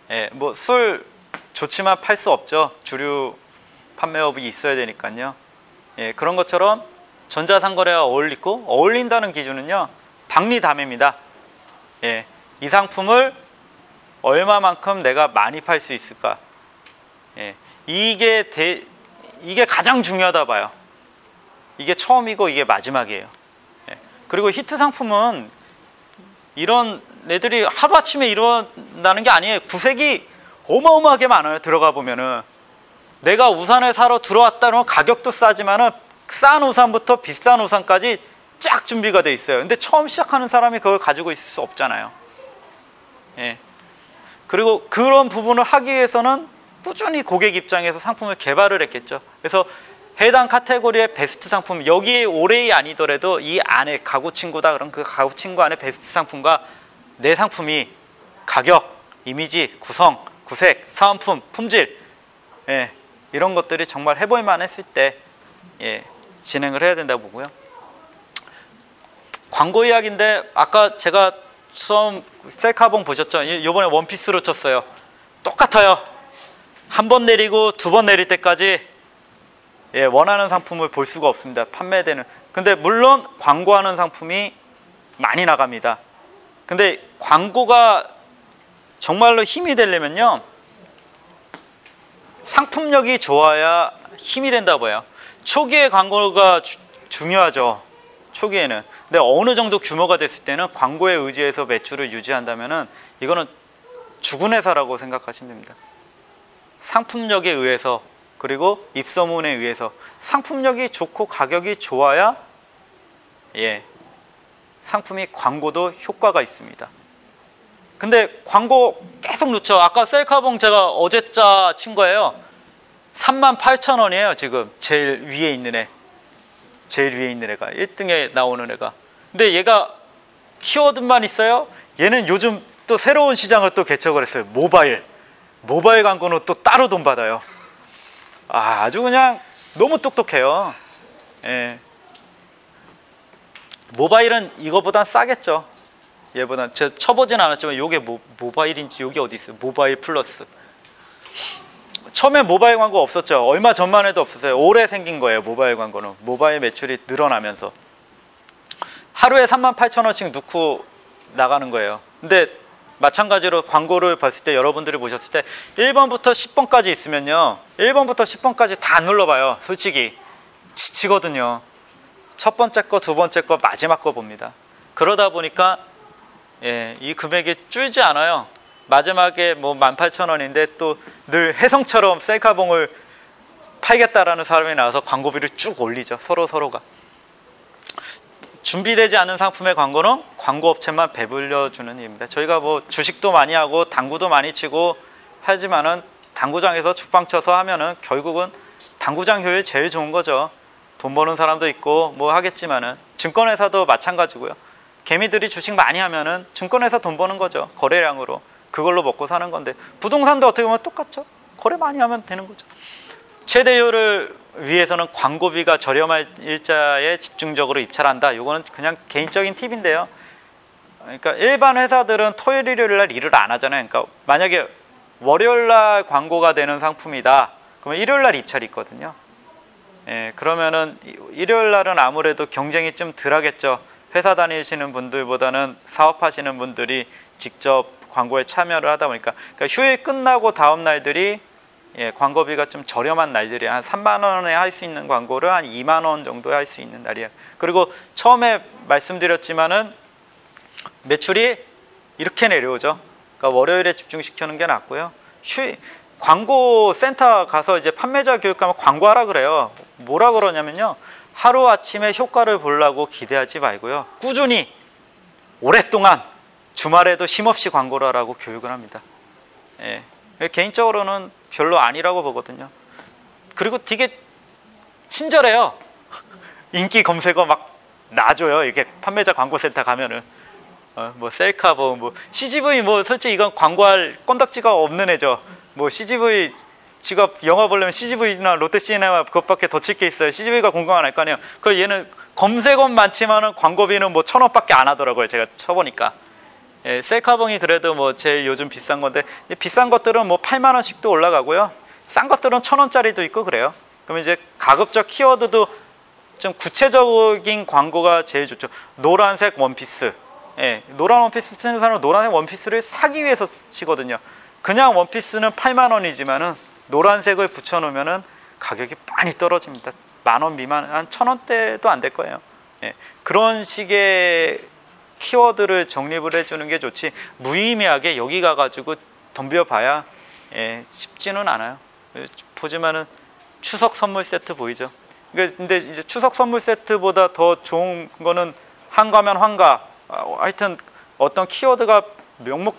예, 뭐 술 좋지만 팔 수 없죠. 주류 판매업이 있어야 되니까요. 예, 그런 것처럼 전자상거래와 어울리고 어울린다는 기준은요, 박리담회입니다. 예, 이 상품을 얼마만큼 내가 많이 팔 수 있을까? 예, 이게 가장 중요하다 봐요. 이게 처음이고 이게 마지막이에요. 예, 그리고 히트 상품은 이런 애들이 하루아침에 일어나는 게 아니에요. 구색이 어마어마하게 많아요. 들어가 보면은 내가 우산을 사러 들어왔다는 가격도 싸지만은 싼 우산부터 비싼 우산까지 쫙 준비가 돼 있어요. 근데 처음 시작하는 사람이 그걸 가지고 있을 수 없잖아요. 예. 그리고 그런 부분을 하기 위해서는 꾸준히 고객 입장에서 상품을 개발을 했겠죠. 그래서 해당 카테고리의 베스트 상품, 여기에 올해이 아니더라도 이 안에 가구 친구다 그럼 그 가구 친구 안에 베스트 상품과 내 상품이 가격, 이미지, 구성, 구색, 사은품, 품질, 예, 이런 것들이 정말 해볼 만했을 때, 예, 진행을 해야 된다고 보고요. 광고 이야기인데 아까 제가 처음 셀카봉 보셨죠? 이번에 원피스로 쳤어요. 똑같아요. 한 번 내리고 두 번 내릴 때까지, 예, 원하는 상품을 볼 수가 없습니다. 판매되는. 근데 물론 광고하는 상품이 많이 나갑니다. 근데 광고가 정말로 힘이 되려면요, 상품력이 좋아야 힘이 된다고 해요. 초기에 광고가 중요하죠. 초기에는. 근데 어느 정도 규모가 됐을 때는 광고에 의지해서 매출을 유지한다면은 이거는 죽은 회사라고 생각하시면 됩니다. 상품력에 의해서, 그리고 입소문에 의해서 상품력이 좋고 가격이 좋아야, 예, 상품이 광고도 효과가 있습니다. 근데 광고 계속 넣죠. 아까 셀카봉 제가 어제자 친 거예요. 38,000원이에요 지금. 제일 위에 있는 애, 제일 위에 있는 애가 1등에 나오는 애가. 근데 얘가 키워드만 있어요. 얘는 요즘 또 새로운 시장을 또 개척을 했어요. 모바일 광고는 또 따로 돈 받아요. 아, 아주 그냥 너무 똑똑해요. 예. 모바일은 이거보단 싸겠죠. 얘보단. 제가 쳐보진 않았지만 이게 모바일인지 여기 어디 있어요? 모바일 플러스. 처음에 모바일 광고 없었죠. 얼마 전만 해도 없었어요. 올해 생긴 거예요. 모바일 광고는. 모바일 매출이 늘어나면서 하루에 38,000원씩 넣고 나가는 거예요. 근데 마찬가지로 광고를 봤을 때, 여러분들이 보셨을 때 1번부터 10번까지 있으면요, 1번부터 10번까지 다 눌러봐요. 솔직히 지치거든요. 첫 번째 거, 두 번째 거, 마지막 거 봅니다. 그러다 보니까, 예, 이 금액이 줄지 않아요. 마지막에 뭐 18,000원인데 또 늘 혜성처럼 셀카봉을 팔겠다라는 사람이 나와서 광고비를 쭉 올리죠. 서로가. 준비되지 않은 상품의 광고는 광고업체만 배불려주는 일입니다. 저희가 뭐 주식도 많이 하고 당구도 많이 치고 하지만은 당구장에서 죽방 쳐서 하면은 결국은 당구장 효율이 제일 좋은 거죠. 돈 버는 사람도 있고 뭐 하겠지만은 증권회사도 마찬가지고요. 개미들이 주식 많이 하면은 증권회사 돈 버는 거죠. 거래량으로. 그걸로 먹고 사는 건데 부동산도 어떻게 보면 똑같죠. 거래 많이 하면 되는 거죠. 최대효율을 위해서는 광고비가 저렴할 일자에 집중적으로 입찰한다. 이거는 그냥 개인적인 팁인데요. 그러니까 일반 회사들은 토요일, 일요일 날 일을 안 하잖아요. 그러니까 만약에 월요일 날 광고가 되는 상품이다. 그러면 일요일 날 입찰이 있거든요. 예, 그러면은 일요일 날은 아무래도 경쟁이 좀 덜 하겠죠. 회사 다니시는 분들보다는 사업하시는 분들이 직접 광고에 참여를 하다 보니까 그러니까 휴일 끝나고 다음 날들이 예, 광고비가 좀 저렴한 날들이에요. 한 3만 원에 할 수 있는 광고를 한 2만 원 정도에 할 수 있는 날이에요. 그리고 처음에 말씀드렸지만은 매출이 이렇게 내려오죠. 그러니까 월요일에 집중시키는 게 낫고요. 광고 센터 가서 이제 판매자 교육하면 광고하라 그래요. 뭐라 그러냐면요. 하루아침에 효과를 보려고 기대하지 말고요. 꾸준히 오랫동안 주말에도 쉼없이 광고를 하라고 교육을 합니다. 예. 개인적으로는 별로 아니라고 보거든요. 그리고 되게 친절해요. 인기 검색어 막 놔줘요. 이렇게 판매자 광고센터 가면은 뭐 셀카봉, 뭐 CGV 뭐 솔직히 이건 광고할 건덕지가 없는 애죠. 뭐 CGV 지가 영화 보려면 CGV나 롯데시네마 그것밖에 더 칠 게 있어요. CGV가 공감 안 할 거 아니에요. 그 얘는 검색어는 많지만은 광고비는 뭐 1,000원밖에 안 하더라고요. 제가 쳐보니까. 예, 셀카봉이 그래도 뭐 제일 요즘 비싼 건데 비싼 것들은 뭐 8만 원씩도 올라가고요. 싼 것들은 1,000원짜리도 있고 그래요. 그러면 이제 가급적 키워드도 좀 구체적인 광고가 제일 좋죠. 노란색 원피스. 예, 노란 원피스 쓰는 사람은 노란색 원피스를 사기 위해서 치거든요. 그냥 원피스는 8만 원이지만은 노란색을 붙여놓으면은 가격이 많이 떨어집니다. 10,000원 미만, 한 1,000원대도 안 될 거예요. 예, 그런 식의 키워드를 정립을 해주는 게 좋지 무의미하게 여기 가가지고 덤벼봐야 예, 쉽지는 않아요. 보지만은 추석 선물 세트 보이죠? 근데 이제 추석 선물 세트보다 더 좋은 거는 한가면 한가. 하여튼 어떤 키워드가 명목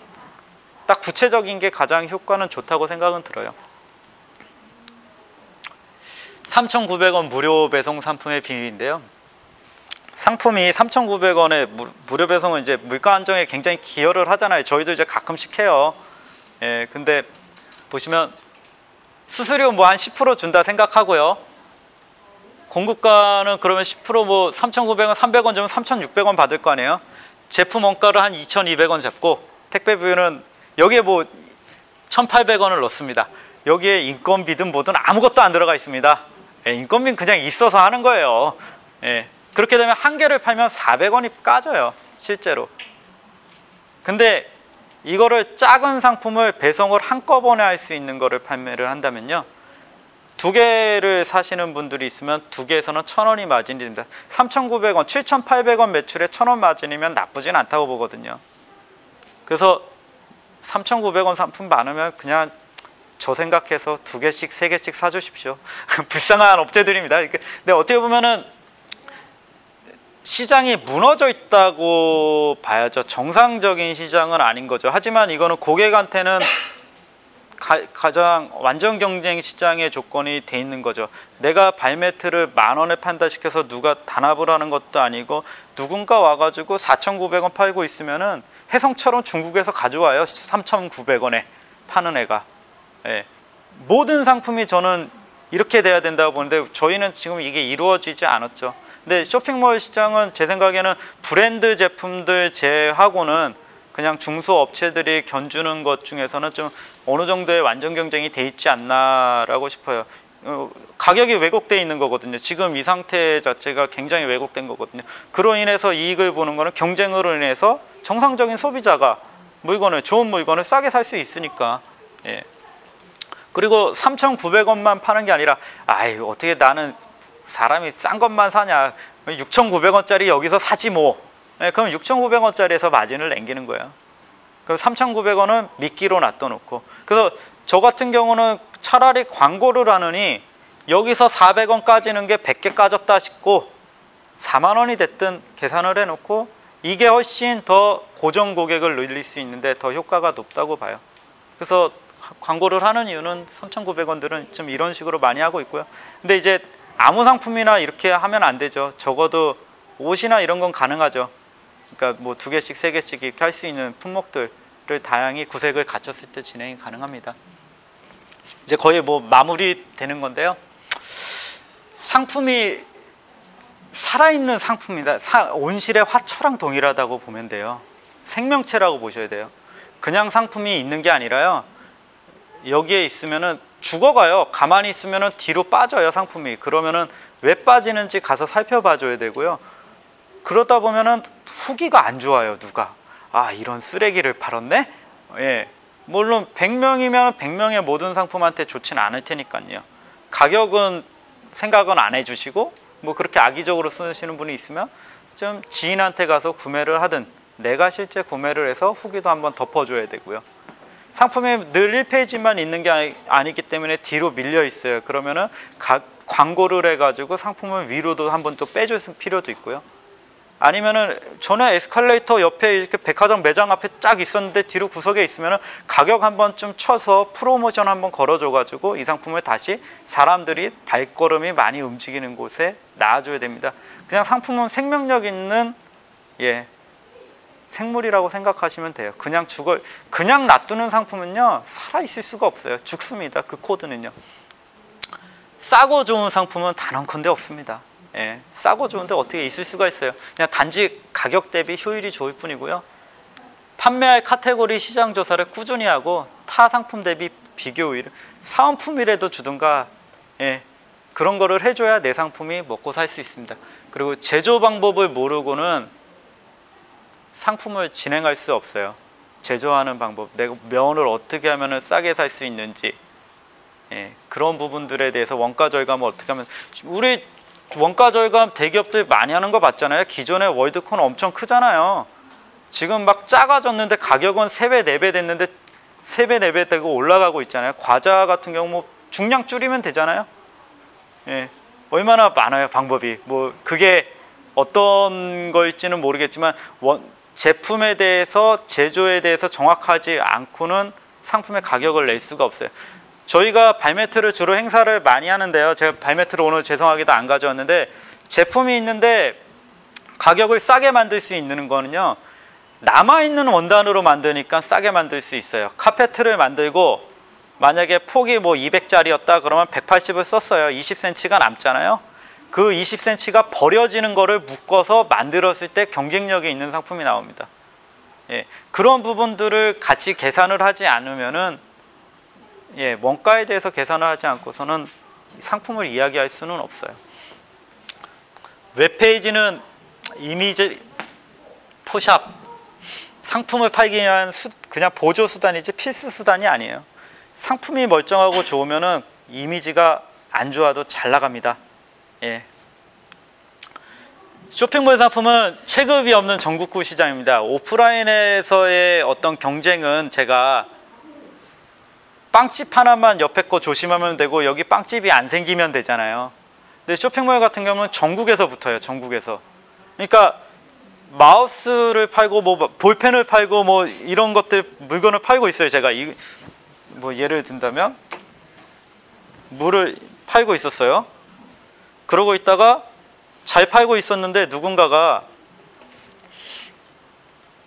딱 구체적인 게 가장 효과는 좋다고 생각은 들어요. 3,900원 무료 배송 상품의 비밀인데요. 상품이 3,900원에 무료 배송은 이제 물가 안정에 굉장히 기여를 하잖아요. 저희도 이제 가끔씩 해요. 예, 근데 보시면 수수료 뭐 한 10% 준다 생각하고요. 공급가는 그러면 10%뭐 3,900원, 300원 주면 3,600원 받을 거 아니에요. 제품 원가를 한 2,200원 잡고 택배비는 여기에 뭐 1,800원을 넣습니다. 여기에 인건비든 뭐든 아무것도 안 들어가 있습니다. 예, 인건비는 그냥 있어서 하는 거예요. 예, 그렇게 되면 한 개를 팔면 400원이 까져요. 실제로. 근데 이거를 작은 상품을 배송을 한꺼번에 할 수 있는 거를 판매를 한다면요. 2개를 사시는 분들이 있으면 2개에서는 1,000원이 마진이 됩니다. 3,900원, 7,800원 매출에 1,000원 마진이면 나쁘진 않다고 보거든요. 그래서 3,900원 상품 많으면 그냥 저 생각해서 2개씩, 3개씩 사주십시오. 불쌍한 업체들입니다. 근데 어떻게 보면은 시장이 무너져 있다고 봐야죠. 정상적인 시장은 아닌 거죠. 하지만 이거는 고객한테는 가장 완전 경쟁 시장의 조건이 돼 있는 거죠. 내가 발매트를 10,000원에 판다 시켜서 누가 단합을 하는 것도 아니고 누군가 와가지고 4,900원 팔고 있으면은 해성처럼 중국에서 가져와요. 3,900원에 파는 애가. 예. 모든 상품이 저는 이렇게 돼야 된다고 보는데 저희는 지금 이게 이루어지지 않았죠. 근데 쇼핑몰 시장은 제 생각에는 브랜드 제품들 제하고는 그냥 중소업체들이 견주는 것 중에서는 좀 어느 정도의 완전 경쟁이 돼 있지 않나라고 싶어요. 가격이 왜곡돼 있는 거거든요. 지금 이 상태 자체가 굉장히 왜곡된 거거든요. 그로 인해서 이익을 보는 거는 경쟁으로 인해서 정상적인 소비자가 좋은 물건을 싸게 살 수 있으니까. 예. 그리고 3,900원만 파는 게 아니라 어떻게 나는 사람이 싼 것만 사냐. 6,900원짜리 여기서 사지 뭐. 네, 그럼 6,900원짜리에서 마진을 남기는 거예요. 그럼 3,900원은 미끼로 놔둬놓고. 그래서 저 같은 경우는 차라리 광고를 하느니 여기서 400원 까지는 게 100개 까졌다 싶고 4만 원이 됐든 계산을 해놓고 이게 훨씬 더 고정 고객을 늘릴 수 있는데 더 효과가 높다고 봐요. 그래서 광고를 하는 이유는 3,900원들은 좀 이런 식으로 많이 하고 있고요. 근데 이제 아무 상품이나 이렇게 하면 안 되죠. 적어도 옷이나 이런 건 가능하죠. 그러니까 뭐 2개씩 3개씩 이렇게 할 수 있는 품목들을 다양히 구색을 갖췄을 때 진행이 가능합니다. 이제 거의 뭐 마무리 되는 건데요. 상품이 살아있는 상품이다. 온실의 화초랑 동일하다고 보면 돼요. 생명체라고 보셔야 돼요. 그냥 상품이 있는 게 아니라요. 여기에 있으면은 죽어가요. 가만히 있으면은 뒤로 빠져요, 상품이. 그러면은 왜 빠지는지 가서 살펴봐 줘야 되고요. 그러다 보면은 후기가 안 좋아요, 누가. 아, 이런 쓰레기를 팔았네? 예. 물론 100명이면 100명의 모든 상품한테 좋진 않을 테니까요. 가격은 생각은 안 해주시고 뭐 그렇게 악의적으로 쓰시는 분이 있으면 좀 지인한테 가서 구매를 하든 내가 실제 구매를 해서 후기도 한번 덮어줘야 되고요. 상품이 늘 1페이지만 있는 게 아니기 때문에 뒤로 밀려 있어요. 그러면은 광고를 해가지고 상품을 위로도 한번 또 빼줄 필요도 있고요. 아니면은 전에 에스컬레이터 옆에 이렇게 백화점 매장 앞에 쫙 있었는데 뒤로 구석에 있으면은 가격 한번 좀 쳐서 프로모션 한번 걸어줘가지고 이 상품을 다시 사람들이 발걸음이 많이 움직이는 곳에 놔줘야 됩니다. 그냥 상품은 생명력 있는 생물이라고 생각하시면 돼요. 그냥 놔두는 상품은요 살아 있을 수가 없어요. 죽습니다. 그 코드는요. 싸고 좋은 상품은 단언컨대 없습니다. 예, 싸고 좋은데 어떻게 있을 수가 있어요. 그냥 단지 가격 대비 효율이 좋을 뿐이고요. 판매할 카테고리 시장 조사를 꾸준히 하고 타 상품 대비 비교율, 사은품이라도 주든가 그런 거를 해줘야 내 상품이 먹고 살 수 있습니다. 그리고 제조 방법을 모르고는 상품을 진행할 수 없어요. 제조하는 방법, 내가 면을 어떻게 하면 싸게 살 수 있는지 그런 부분들에 대해서 원가 절감을 어떻게 하면 우리 원가 절감 대기업들 많이 하는 거 봤잖아요. 기존에 월드콘 엄청 크잖아요. 지금 막 작아졌는데 가격은 3배, 4배 됐는데 3배, 4배 되고 올라가고 있잖아요. 과자 같은 경우 뭐 중량 줄이면 되잖아요. 얼마나 많아요, 방법이. 뭐 그게 어떤 거일지는 모르겠지만 제품에 대해서 제조에 대해서 정확하지 않고는 상품의 가격을 낼 수가 없어요. 저희가 발매트를 주로 행사를 많이 하는데요. 제가 발매트를 오늘 죄송하게도 안 가져왔는데 제품이 있는데 가격을 싸게 만들 수 있는 거는요. 남아있는 원단으로 만드니까 싸게 만들 수 있어요. 카페트를 만들고 만약에 폭이 뭐 200짜리였다 그러면 180을 썼어요. 20cm가 남잖아요. 그 20cm가 버려지는 거를 묶어서 만들었을 때 경쟁력이 있는 상품이 나옵니다. 그런 부분들을 같이 계산을 하지 않으면은 원가에 대해서 계산을 하지 않고서는 상품을 이야기할 수는 없어요. 웹페이지는 이미지 포샵, 상품을 팔기 위한 그냥 보조 수단이지 필수 수단이 아니에요. 상품이 멀쩡하고 좋으면은 이미지가 안 좋아도 잘 나갑니다. 쇼핑몰 상품은 체급이 없는 전국구 시장입니다. 오프라인에서의 어떤 경쟁은 제가 빵집 하나만 옆에 거 조심하면 되고 여기 빵집이 안 생기면 되잖아요. 근데 쇼핑몰 같은 경우는 전국에서 붙어요. 전국에서. 그러니까 마우스를 팔고 뭐 볼펜을 팔고 뭐 이런 것들 물건을 팔고 있어요. 제가 뭐 예를 든다면 물을 팔고 있었어요. 그러고 있다가 잘 팔고 있었는데 누군가가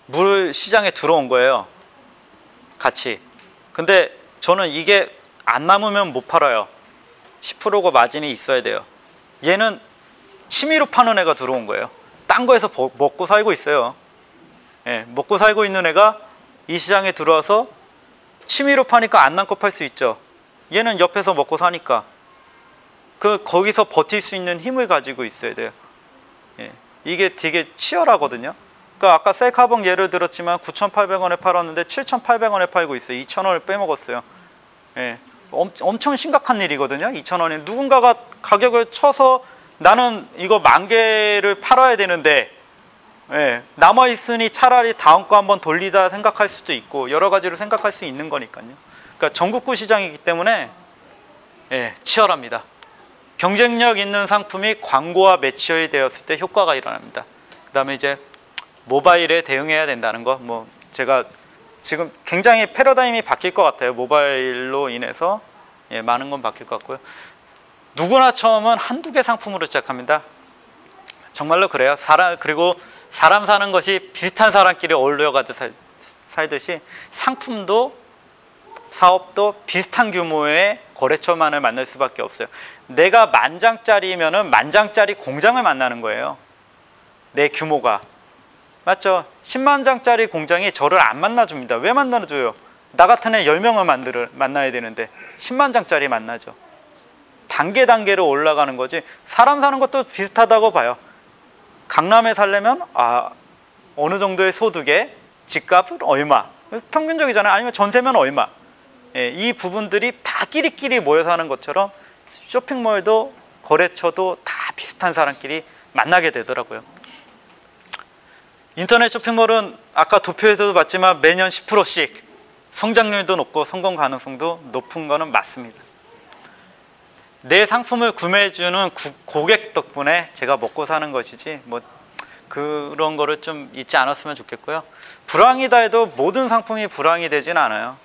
물 시장에 들어온 거예요. 같이. 근데 저는 이게 안 남으면 못 팔아요. 10%가 마진이 있어야 돼요. 얘는 취미로 파는 애가 들어온 거예요. 딴 거에서 먹고 살고 있어요. 먹고 살고 있는 애가 이 시장에 들어와서 취미로 파니까 안 남고 팔 수 있죠. 얘는 옆에서 먹고 사니까 거기서 버틸 수 있는 힘을 가지고 있어야 돼요. 이게 되게 치열하거든요. 그러니까 아까 셀카봉 예를 들었지만 9,800원에 팔았는데 7,800원에 팔고 있어요. 2,000원을 빼먹었어요. 엄청 심각한 일이거든요. 2,000원이 누군가가 가격을 쳐서 나는 이거 10,000개를 팔아야 되는데 남아있으니 차라리 다음 거 한번 돌리다 생각할 수도 있고 여러 가지로 생각할 수 있는 거니까요. 그러니까 전국구 시장이기 때문에 치열합니다. 경쟁력 있는 상품이 광고와 매치업이 되었을 때 효과가 일어납니다. 그 다음에 이제 모바일에 대응해야 된다는 거, 뭐 제가 지금 굉장히 패러다임이 바뀔 것 같아요. 모바일로 인해서 많은 건 바뀔 것 같고요. 누구나 처음은 한두 개 상품으로 시작합니다. 정말로 그래요. 그리고 사람 사는 것이 비슷한 사람끼리 어울려 살듯이 상품도 사업도 비슷한 규모의 거래처만을 만날 수밖에 없어요. 내가 10,000장짜리면은 10,000장짜리 공장을 만나는 거예요. 내 규모가. 맞죠? 100,000장짜리 공장이 저를 안 만나줍니다. 왜 만나줘요? 나 같은 애 10명을 만나야 되는데 100,000장짜리 만나죠. 단계로 올라가는 거지. 사람 사는 것도 비슷하다고 봐요. 강남에 살려면 어느 정도의 소득에 집값은 얼마, 평균적이잖아요. 아니면 전세면 얼마. 이 부분들이 다 끼리끼리 모여 사는 것처럼 쇼핑몰도 거래처도 다 비슷한 사람끼리 만나게 되더라고요. 인터넷 쇼핑몰은 아까 도표에서도 봤지만 매년 10%씩 성장률도 높고 성공 가능성도 높은 거는 맞습니다. 내 상품을 구매해주는 고객 덕분에 제가 먹고 사는 것이지 뭐 그런 거를 좀 잊지 않았으면 좋겠고요. 불황이다 해도 모든 상품이 불황이 되진 않아요.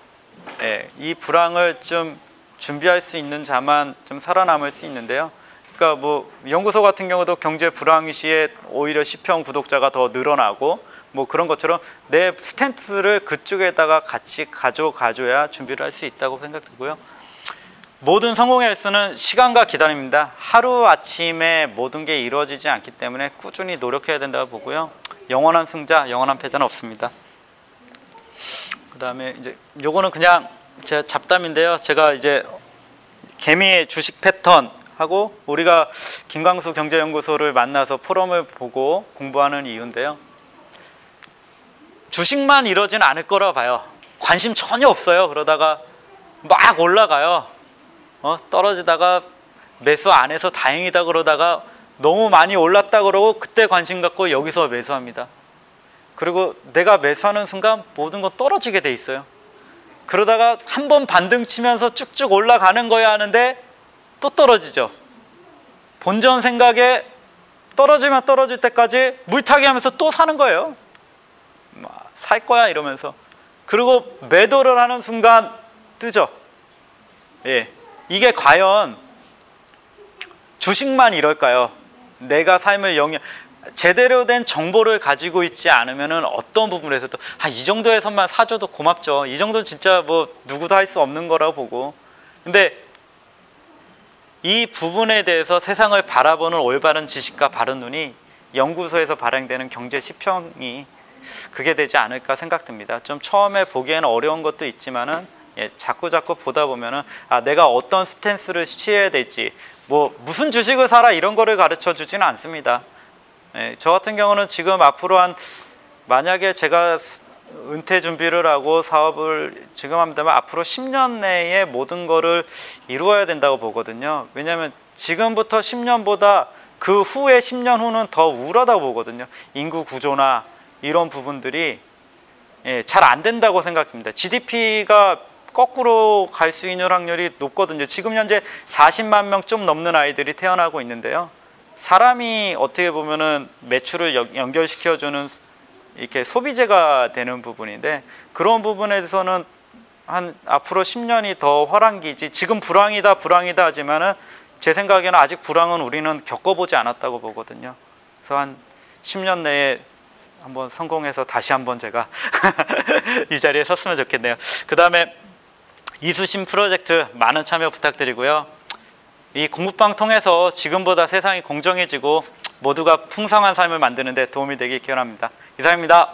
이 불황을 좀 준비할 수 있는 자만 좀 살아남을 수 있는데요. 그러니까 뭐 연구소 같은 경우도 경제 불황 시에 오히려 시평 구독자가 더 늘어나고 뭐 그런 것처럼 내 스탠스를 그쪽에다가 같이 가져야 준비를 할 수 있다고 생각되고요. 모든 성공의 S는 시간과 기다림입니다. 하루아침에 모든 게 이루어지지 않기 때문에 꾸준히 노력해야 된다고 보고요. 영원한 승자, 영원한 패자는 없습니다. 그 다음에 이제 요거는 그냥 제 잡담인데요. 제가 이제 개미의 주식 패턴 하고 우리가 김광수 경제연구소를 만나서 포럼을 보고 공부하는 이유인데요. 주식만 이러진 않을 거라 봐요. 관심 전혀 없어요. 그러다가 막 올라가요. 떨어지다가 매수 안 해서 다행이다 그러다가 너무 많이 올랐다 그러고 그때 관심 갖고 여기서 매수합니다. 그리고 내가 매수하는 순간 모든 건 떨어지게 돼 있어요. 그러다가 한번 반등 치면서 쭉쭉 올라가는 거야 하는데 또 떨어지죠. 본전 생각에 떨어지면 떨어질 때까지 물타기 하면서 또 사는 거예요. 살 거야 이러면서. 그리고 매도를 하는 순간 뜨죠. 이게 과연 주식만 이럴까요? 내가 삶을 제대로 된 정보를 가지고 있지 않으면 어떤 부분에서도 이 정도에서만 사줘도 고맙죠. 이 정도는 진짜 뭐 누구도 할 수 없는 거라고 보고. 근데 이 부분에 대해서 세상을 바라보는 올바른 지식과 바른 눈이 연구소에서 발행되는 경제 시평이 그게 되지 않을까 생각됩니다. 좀 처음에 보기에는 어려운 것도 있지만은 자꾸 보다 보면은 내가 어떤 스탠스를 취해야 될지 뭐 무슨 주식을 사라 이런 거를 가르쳐 주지는 않습니다. 저 같은 경우는 지금 앞으로 만약에 제가 은퇴 준비를 하고 사업을 지금 한다면 앞으로 10년 내에 모든 거를 이루어야 된다고 보거든요. 왜냐하면 지금부터 10년보다 그 후에 10년 후는 더 우울하다고 보거든요. 인구 구조나 이런 부분들이 잘 안 된다고 생각합니다. GDP가 거꾸로 갈 수 있는 확률이 높거든요. 지금 현재 40만 명 좀 넘는 아이들이 태어나고 있는데요. 사람이 어떻게 보면은 매출을 연결시켜주는 이렇게 소비재가 되는 부분인데 그런 부분에서는 앞으로 10년이 더 화랑기지. 지금 불황이다 하지만은 제 생각에는 아직 불황은 우리는 겪어보지 않았다고 보거든요. 그래서 한 10년 내에 한번 성공해서 다시 한번 제가 이 자리에 섰으면 좋겠네요. 그 다음에 이수신 프로젝트 많은 참여 부탁드리고요. 이 공부방 통해서 지금보다 세상이 공정해지고 모두가 풍성한 삶을 만드는 데 도움이 되길 기원합니다. 이상입니다.